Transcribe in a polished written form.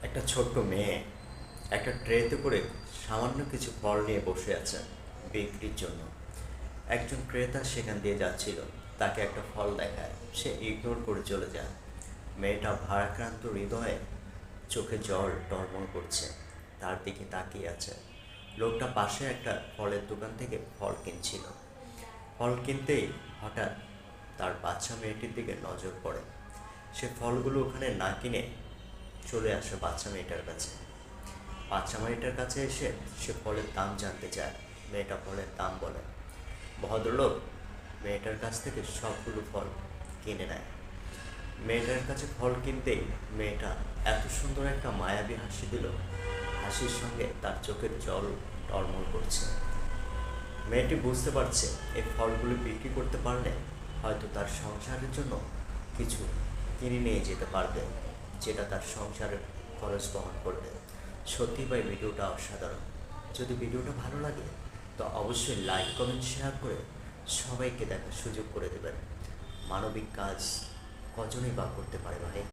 একটা ছোট্ট মেয়ে একটা ট্রেতে করে সামান্য কিছু ফল নিয়ে বসে আছে বিক্রির জন্য। একজন ক্রেতা সেখান দিয়ে যাচ্ছিল, তাকে একটা ফল দেখায়, সে ইগনোর করে চলে যায়। মেয়েটা ভারাক্রান্ত হৃদয়ে, চোখে জল টলমল করছে, তার দিকে তাকিয়ে আছে। লোকটা পাশে একটা ফলের দোকান থেকে ফল কিনছিল। ফল কিনতেই হঠাৎ তার বাচ্চা মেয়েটির দিকে নজর পড়ে। সে ফলগুলো ওখানে না কিনে চলে আসে বাচ্চা মেয়েটার কাছে। বাচ্চা মেয়েটার কাছে এসে সে ফলের দাম জানতে চায়। মেয়েটা ফলের দাম বলে। ভদ্রলোক মেয়েটার কাছ থেকে সবগুলো ফল কিনে নেয়। মেয়েটার কাছে ফল কিনতেই মেয়েটা এত সুন্দর একটা মায়াবী হাসি দিল, হাসির সঙ্গে তার চোখের জল টলমল করছে। মেয়েটি বুঝতে পারছে এই ফলগুলো বিক্রি করতে পারলে হয়তো তার সংসারের জন্য কিছু কিনে নিয়ে যেতে পারবে, যেটা তার সংসারের খরচ বহন করবে। সত্যি ভাই, ভিডিওটা অসাধারণ। যদি ভিডিওটা ভালো লাগে তো অবশ্যই লাইক কমেন্ট শেয়ার করে সবাইকে দেখার সুযোগ করে দেবেন। মানবিক কাজ কজনই বা করতে পারে ভাই।